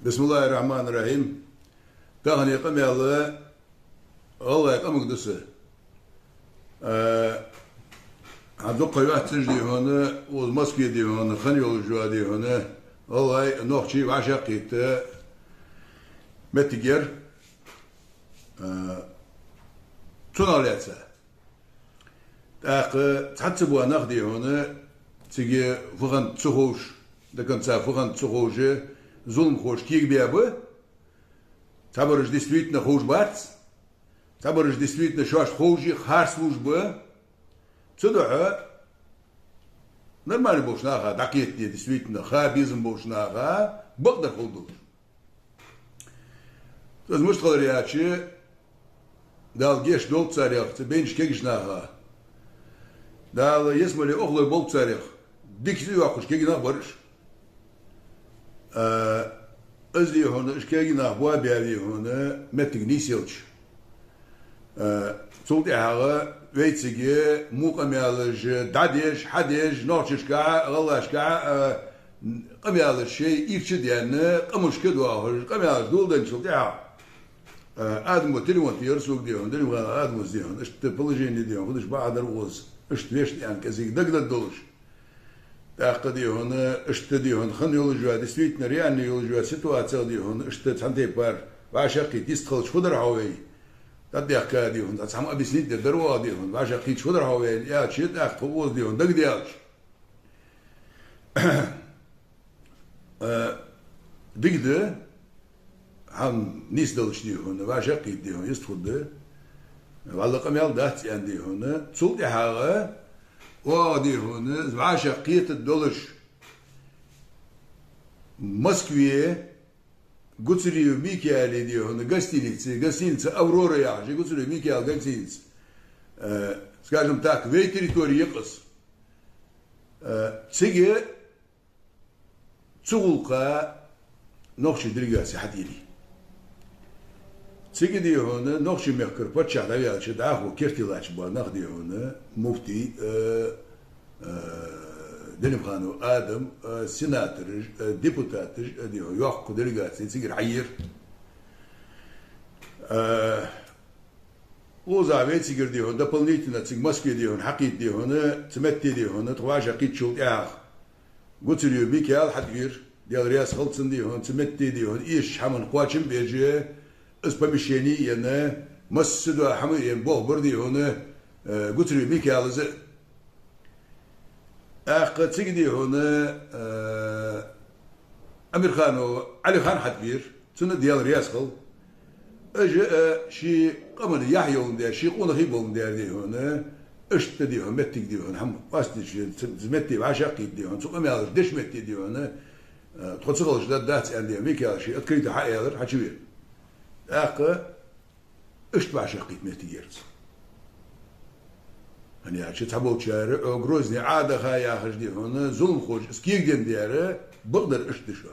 بسم الله الرحمن الرحيم. تغني قم يلا الله يقم قدسه. عبدالله يوحد تجدي هنا والمسكي دي هنا خني والجوا دي هنا الله نوخشي وعشاقيت متجر تناليتسا تاق تحسبوا ناخدي هنا تيجي فغن تسوش دكان فغن تسوش ظلم خوش كيك بيابه تبرج действительно خوش بارت تبرج действительно شاش خوشي خارس وش به تدعى نرمالي بوشناها دقيقتي действительно خابيزم بوشناها بقدر خلدوش تز مش تقدر ياتشي دال جيش دول تساريخ تبينش كيجناها دال يسمى أغلى بول تساريخ ديك يوقش كيجنا برش أزلي هنا إشكالنا بوا بيالي هنا متجنيس يلش صوتي هذا ويتسجى موقع يالج داديش حديش نورش كا غلاش كا قم يالج شيء يرشد يعني قمش كده هو قم يالج دول ده صوتي هذا آدم وتلوان تيرسوق ديون دلوان آدم ديون إشت بلجين ديون خدش بعد الوز إشت ويش يعني كذي دقدر دولش تأخذي هنا اشتدي هنا خن يولجوا دسويتنا ريان يولجوا سيتواتسيون دي هنا اشتد سنتي بار وعشاقي تيستخلش خضر هواي تدي أكادي هنا تسمع أبي سنيد دروا دي هنا وعشاقي خضر هواي يا شيء تأخذ فوز دي هنا دق ديالش دقدة هم نيس دلش دي هنا وعشاقي دي هنا يستخد والله قم يالدات يعني هنا صوتي حاجة وادي هنا عشاقية الدولش موسكوية قصري ميكيالي دي هنا гостиница أورورا يعني قصري ميكيال гостиница скажем так в территории يقص تيجي تسوقا نقش درجة حديني تيجي دي هنا نقش مكر بتشع على شدعه كيرتي لاش بناخدي هنا مفتي دنيم خانو آدم سيناتر ديبوتات دي يوقف درجات تيجي عير وزعبي تيجي دي هنا دبلنيتنا تيجي مسكي دي هنا حقيت دي هنا تمتي دي هنا تواجه قيت شو قلت له ميكال حدير ديال رياس خلصن دي هنا تمتي دي هنا إيش حمن قواتشم بيجي اسبامشيني يعني مسدوا حمي يعني بوه بردي هنا قلت له ميكال زي تيجي هنا أمير خانو علي خان حدير سنة ديال رياس خل اجى شي قمر يحيون ديال شي قونا هيبون ديال دي هنا اشت دي هنا متك دي هنا هم واسني شي زمتي وعشاقي دي هنا سوق ميال دش متي دي هنا تخصص دات عندي ميكال شي اكيد حيقدر حشوير اشت بعشاقي متي جيرز يعني عشان تحبوا تشارع غروزني عاده خايا خرجدي هنا ظلم خوش سكيغدن دياره بقدر اشت شو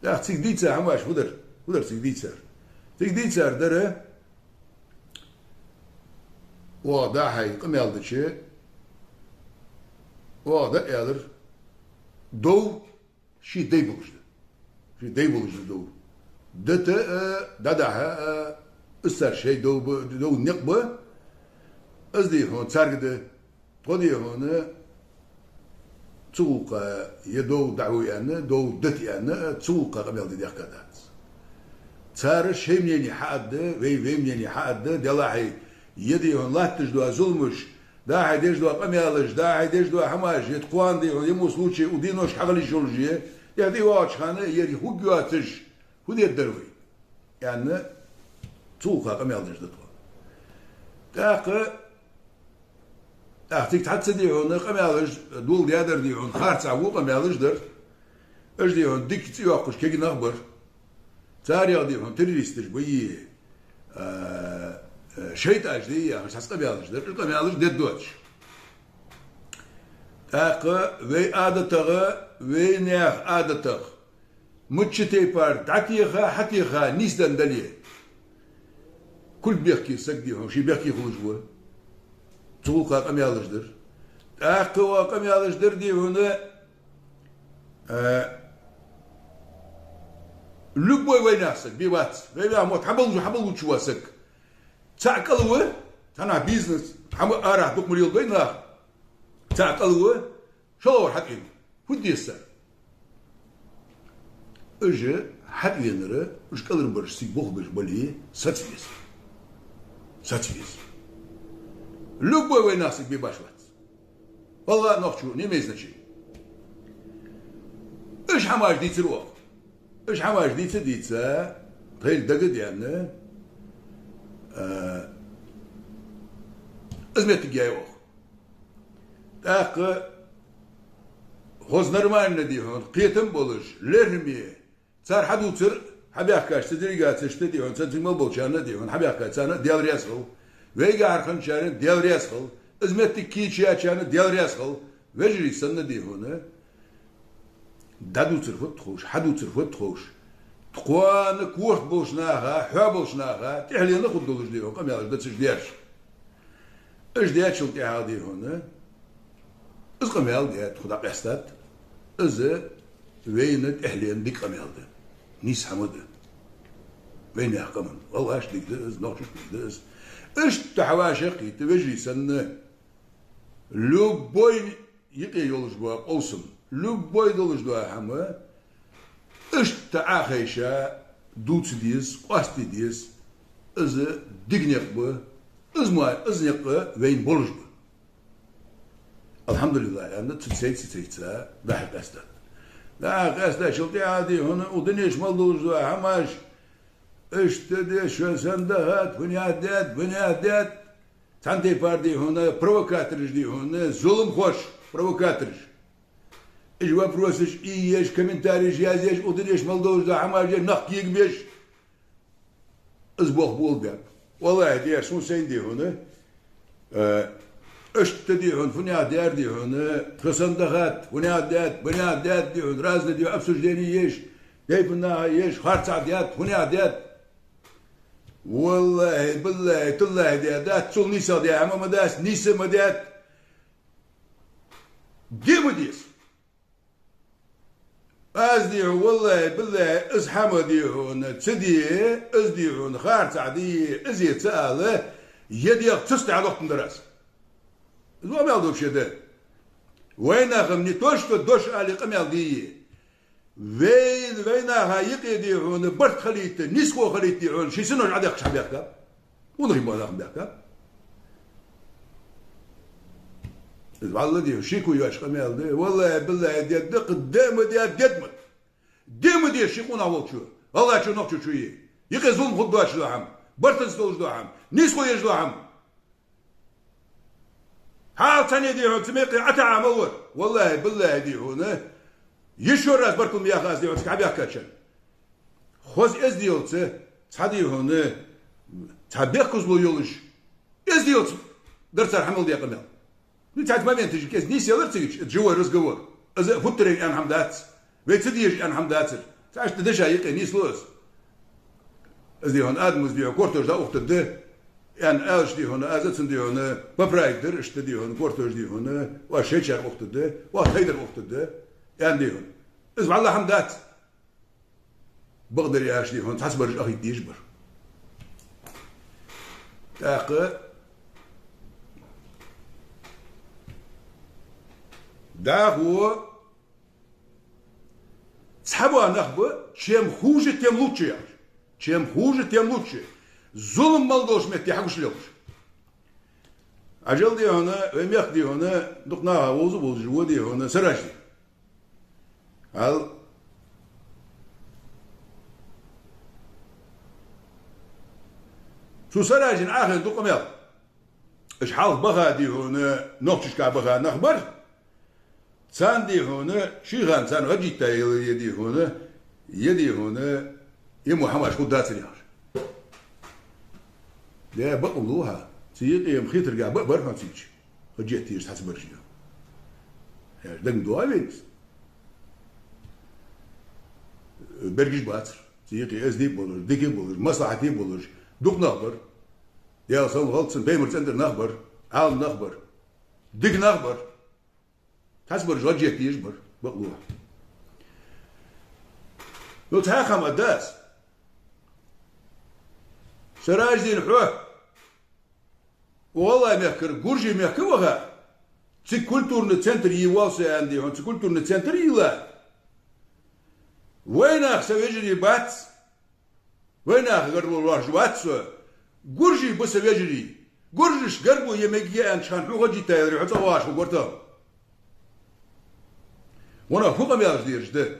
لا تيك ديتسا هماش قدر تيك ديتسا دره ودا هاي قم يالد شيء ودا يالر دو شي ديبلش دو دتها استر شيء دو نقبه ازدي هون تارجده قضيه هون تسوق يدو دعوي أنا دو دتي أنا تسوق قبل دي أكادات تار شيء مني حد وي مني حد دلاعي يدي هون لا تجدوا ظلمش دا هيدجدوا قميالش دا هيدجدوا حماش يتقوان دي يمو سلوشي ودينوش حغلي شولجيه يعني واش خانه يري هوجواتش هودي الدروي يعني تسوق قميال دجدوا تاق تيك تحت سدي هون قميالش دول ديادر دي هون خارج عو قميالش در اجدي هون ديك تيوقش كي نخبر تاريخ دي هون تريستش بي شيء أجدي يعني مش حسب قميالش در قميالش ددوتش تاق وي عادتها وي نيخ عادتها متشتي بار تعتيخا حتيخا نيستن دليه كل بيحكي سكدي هون شي بيحكي خوجوا تسوق قميالش در تاق قميالش در دي هنا بوي ويناسك بيوات بيبقى موت حبل شو واسك تعقلوه تنا بيزنس حم أراه دوك مريض بيننا تعقلوه شو حقين ودي السر اجى حد ينرى مش قادر برسي بوخ بالي ساتفيس لو بوي ويناسك بيباشوات والله نخشو نيميزنا شيء ايش حماش دي تروح ايش حماش دي طيل دقد يعني ازمت جايوخ تاق خوز نرمان نديهون قيتم بولش لرمي صار حدو تر حبي احكاش تدريقات اشتديهون تنتمل بولشان نديهون حبي احكاش انا ديال رياسخل ويجا عرفن شان ديال رياسخل ازمت كيتشا شان ديال رياسخل وجري سن نديهون دادو ترفت خوش حدو ترفت خوش تقوان كوخ بوشناها حابوشناها تحلي ناخذ دولج ليهم قام يلا بدات جديرش اش ديات شو تاع هذه هنا از قام يلا ديات خدا قيستات از وين تحلين ديك قام يلا نيس حمد وين يا قمن والله اش ديك دز نوش دز اش تحواشقي تبجي سنه لو بوي يقي يولج بوا قوسم لو بوي دولج دوا حما اش تعاخيشا دوت ديس قاست ديس از ديغنيق بو از ما از نيق وين بولج بو الحمد لله يعني تسيت ده قاست لا قاست شلتي عادي هنا ودنيش مال دولج دوا حماش اش تدي شو سندهات بنيادات تانتي باردي هنا بروفوكاترج دي هنا ظلم خوش بروفوكاترج اجوا بروسش ايش كومنتاري جازيش ودنيش مالدوز دا حماجه نقيق بيش ازبوخ بول بيك والله دي شو سين دي هنا اشت دي هون فنيا دير دي هنا تصندخات بنيادات دي هون رازنا دي ابسوش ديني يش ديفنا يش خارصا ديات فنيا ديات والله بالله تالله ديات تسول نيسا دي عمام مداس نيسا مدات ديمو ديس ازدي والله بالله ازحمه ديهون تسدي ازديهون خارج عدي ازي تساله يدي تستع على وقت دراس زو ما يلدو شده وين اخمني توشت دوش علي قمل دي وين هايق ديهون برت خليت نسكو خليت ديهون شي سنه عاد يخش حبيبك ونغيب ولا خبيبك والله دي شيكو ياش قمال دي والله بالله دي قدام دي شيكو ناول شو والله شو نقطه شو يقزون خدواش لهم برتنس دوش لهم نيسكو يج لهم حال ثاني دي هون تميقي عتا عمور والله بالله دي هون يشور راس بركم يا خاص دي هون كعب يحكاتشن خوز از ديولت تصدي هون تابيكوز لو يولش از ديولت درت الحمل دي قمال نتاعت ما بين تجي كيس نيس يلا تيجي تجوا رز جوا از فتري ان حمدات بيتديش ان حمدات تعش تدشا يقي نيس لوز از دي هون ادمز دي كورتوج دا وقت ده يعني اش دي هون ازت دي هون ببرايدر اش دي هون كورتوج دي هون وشيشر وقت ده وهيدر وقت ده يعني دي هون از والله حمدات بقدر ياش دي هون تحسب اخي يجبر تاق دا هو تسحبوا نخبة чем хуже тем лучше чем хуже тем лучше ظلم مالدوش متي حقوش ليوش أجل دي هنا وميخ دي هنا دقناها ووزو بوزجو دي هنا سراجي هل شو سراجي آخر دقم يلا إيش حال بغا دي هنا نقشش كا بغا نخبر ساندي هنا شيغان سان غجيتا يدي هنا يمو حماش خدات اليار لا بقولوها سيقي مخيط رجع برفع تيجي غجيت تيجي تحس برجيا يعني دم دوابينس برجيش باتر سيقي اس دي بولر ديكي بولر مصلحتي بولر دوك نخبر يا صن غلطسن بيمر تندر نخبر عالم نخبر ديك نخبر حسب الرجال يجبر بقلوها لو تهاخم قداس سراج دين حوه والله مهكر قرجي مهكر وغا تي كولتورن تسنتر يواسي عندي هون تي كولتورن تسنتر يلا وين اخ سويجري بات وين اخ قربو الواش باتس قرجي بس سويجري قرجش قربو يمجي ان شان حوه جي تايري حتى واش وقرتو وانا فوق ما يجديرش ده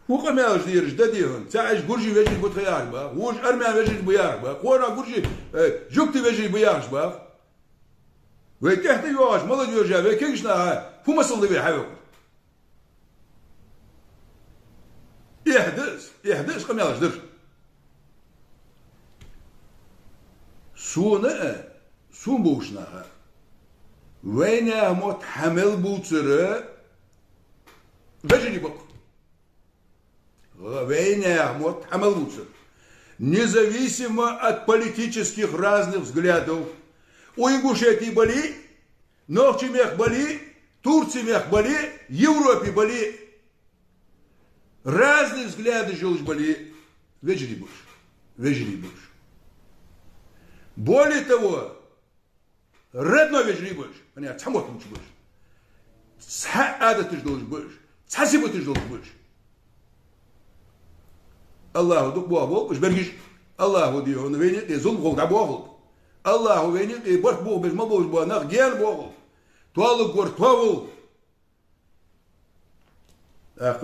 فوق ما يجديرش ده ديهم تعيش قرجي ويجي بتخيار با وش ارمي ويجي بيار با قورا قرجي جوكتي ويجي بيارش با وتحت يواش ماذا يرجع وكيشنا هو مسؤول ذي حيوك يحدث قم يجدر سونا سون بوشنا وين متحمل بوتره ويجي بق وين متحمل بوتره независимо от политических разных взглядов. У Ингушетии были, Новчемех были, Турцемех были, Европе были. Разные взгляды жилось были. Вежери больше. Более того, родной вежери больше. Понятно, самот лучше больше. Ада ты ждешь больше. Цасиба ты ждешь больше. Аллаху дук богу, жбергиш. Аллаху дио, на вене, ты зул богу, богу. Аллаху вене, ты борт богу, без мобу, богу, нах, ген богу. Туалу гор, туаву. Ах,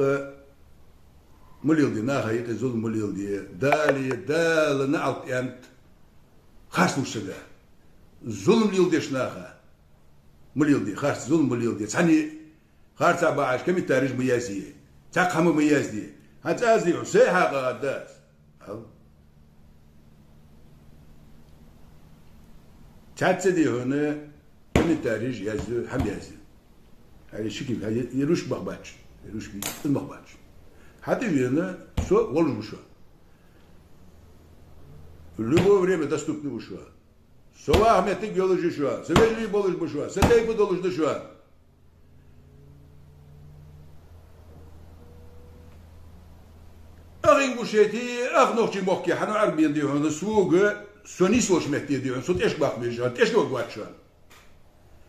мулилди, наха, это зул мулилди. Далее, дала, наалт, янт. Хаслу шага. Зулм лилдиш наха. Мулилди, хас, зулм мулилди. Цани, харца бааш, ками тариш миязи. Цакхаму миязи. هتأذي عسيحة غاداس تاتسدي هنا كم التاريخ يزو هم يزو هذا شكل هذا يروش بغباتش يروش بي المغباتش حتى هنا سو ولش بشوا в любое время доступны бушва сова ахметик yolu бушва севежли болуш бушва сетей подолуш бушва Ingushetti, nog mochtje, han arbien die hun swoege, zo niet zo met die hun, zo het echt bakmee, het echt ook wat zijn.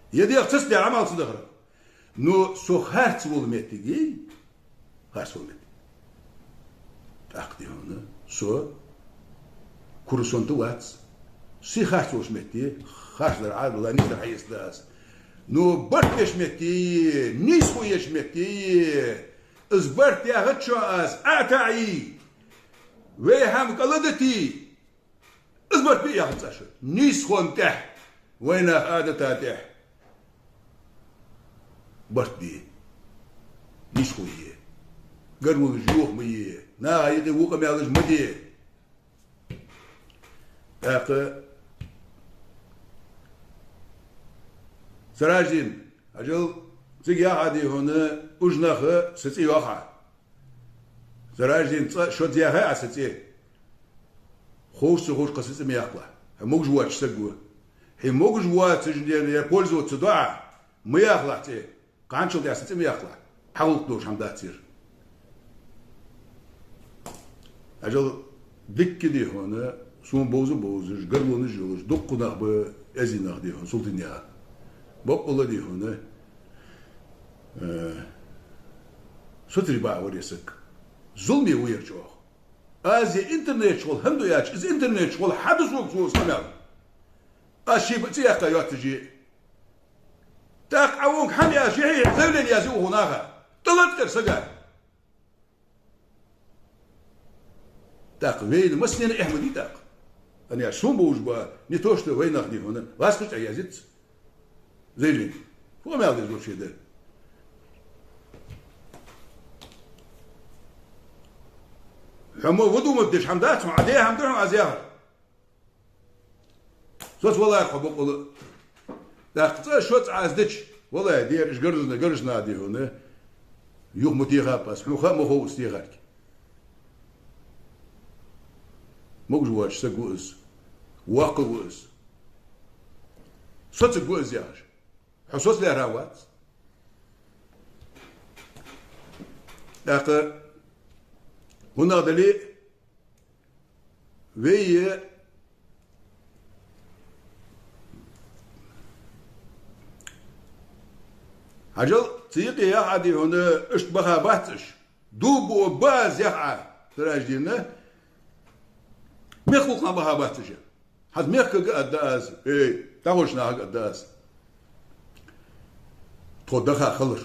Je die echt de amal te doen. Nu zo hard wil met die, hard wil met. Ach die hun, zo, kurson te wat, si hard wil met die, hard er adel, niet er is dat. Nu bartjes met die, niet goeies met die. إصبرت يا غتشواس أعتعي ويهم قلدتي إصبرت بي يا غتشواس نيس خوان تح وين هذا تاتح برت بي نيس خويه قرمو الجيوخ ميه نا يدي وقم يا غش مدي أخ سراجين أجل زي عادي هنا وجناخ ستي واقع سراجين شو زيها ستي خوش قصص مياقلا موج واش سقوا هي موج وات جندير بولزو تدعى مياقلا تي قانشو دي ستي مياقلا حاولت دوش هم داتير اجل ديك دي هنا سون بوزوش قربون جوش دقنا بازيناخ دي هنا سلطنيا بقول دي هنا سوتري بقى وريسك ظلمي ويرجعوا ازي انترنت شغل همدو ياش از انترنت شغل حدث وقت وصل كمان اشي بتياقا يوتجي تاق عوونك حمي اشي هي زولين يازو هناها طلعت كرسقا تاق وين مسنين احمدي تاق انا شون بوج با نيتوشت وين اخدي هنا واسكت عيازت زيلين هو ما يقدر يقول شيء ده حمو ودو مبدش حمدات عادية حمدهم عزيها صوت والله يخو بقول داخل شوت عزدش والله دير ايش قرزنا دي هنا يوم متيغا بس مو هو استيغاك مو جواش سقوز واقوز صوت سقوز ياش حصوص لي راوات داخل هنا دلي وهي عجل تيقي يا عادي هنا اشتبها باتش دوبو باز يقع تراج دينا ميخلقنا بها باتش حد ميخك قداس ايه تاوشنا قداس تودخا خلر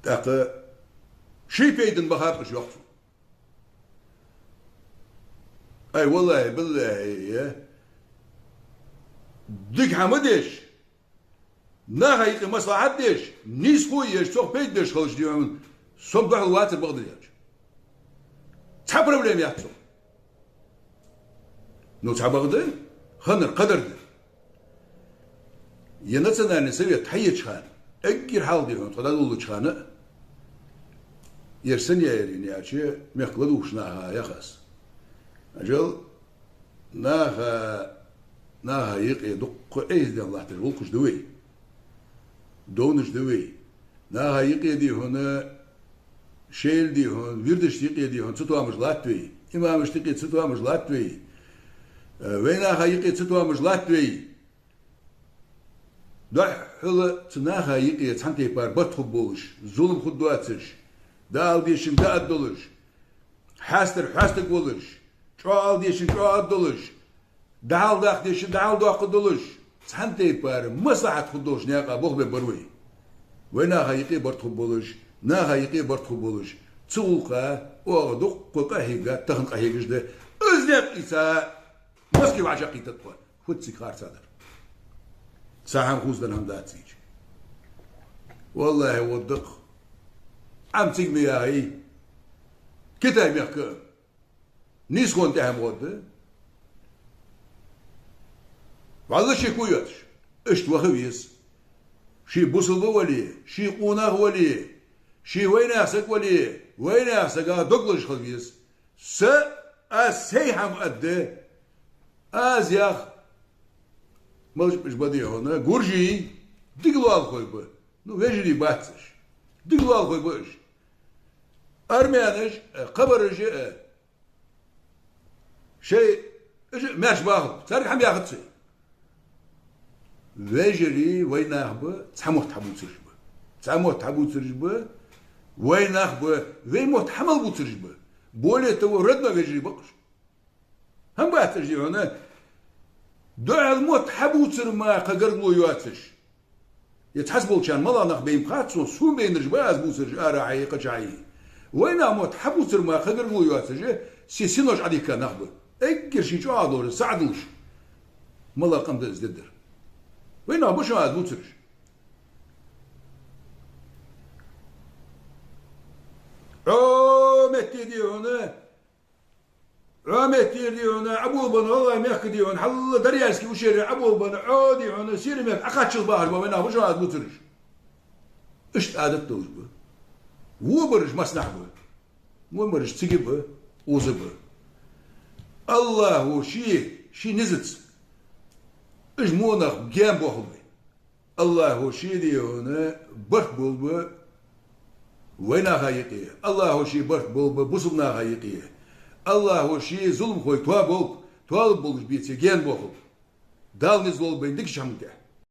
تاق شي بيدن بها بش يقف اي والله بالله ديك حمدش نا هيك مصلحتش نيس خويش سوق بيدش خلش ديون سوق بعض الوقت بغداديش تحب بروبليم يحصل نو تحب بغداد خنر قدر ده ينسنا نسوي تحيي شخان اجر حال ديون تقدر تقول شخانه يرسن يرين يا شيء مخلدوش ناها يا خاص اجل ناها يقي دق ايز دي الله تقول كش دوي دونش دوي ناها يقي دي هنا شيل دي هون ويردش يقي دي هون ستوا مش لاتوي اما مش تقي ستوا مش لاتوي وينها يقي ستوا مش لاتوي ده هلا تناها يقي تنتي بار بتخبوش ظلم خدواتش دال ديشن دا دولش حاستر بولش شوال ديشن شوال دولش دال داخ ديشن دال داخ دولش تنتي بار مصلحة خدوش نياقا بوخ ببروي وينها يقي برتخبولش ناها يقي برتخبولش تسوقا وغدق قهيقا تخن قهيقش ده ازنق إسا مسكي وعشاقي تطوى خدسي خار صدر ساهم خوزدن هم داتسيج والله ودق عم تيجي ياهي كتاب يحكي نيس كنت هم غد والله شي كويتش اشت وخويس شي بوصل ولي شي قوناغ ولي شي وين يحسك ولي وين يحسك دقلش خويس س اسيحم قد ازيخ مش بدي هنا غورجي دقلو الخويبه نو ويجري باتش دقلو الخويبه أرميانش قبرج شيء ماش باخذ تارك حم ياخذ شيء ويجري ويناخبه تحموت تحبو ترجبه ويناخبه ويموت حمل بو ترجبه بولي تو ردنا ويجري بقش هم بقى ترجي هنا دع الموت حبو ترما قرقلو يواتش يتحسبوا كان ملا نخ بين قاتسو سو بين رجباز بو ترج راعي قجعي وين اموت حبو ترما قرقلو يواتش سيسينوش عليك نخبه اجر شي جادور سعدوش ملا قمد ازددر وين ابوش ما ادوترش متي دي هنا متي دي هنا ابو بن والله ما يحكي دي هنا حل درياسكي وشير ابو بن عودي هنا سير ما اقاتش البحر وين ابوش ما ادوترش ايش عادت توجبه هو برج مصنعه مو برج تجيبه وزبه الله هو شي نزت اجمونخ جام بوخبي الله هو شي دي هنا برت بولبه وينا خايقيه الله هو شي برت بولبه بوصلنا خايقيه الله هو شي ظلم خوي توابول بولش بيتي جام بوخب دال نزول بين ديك شمته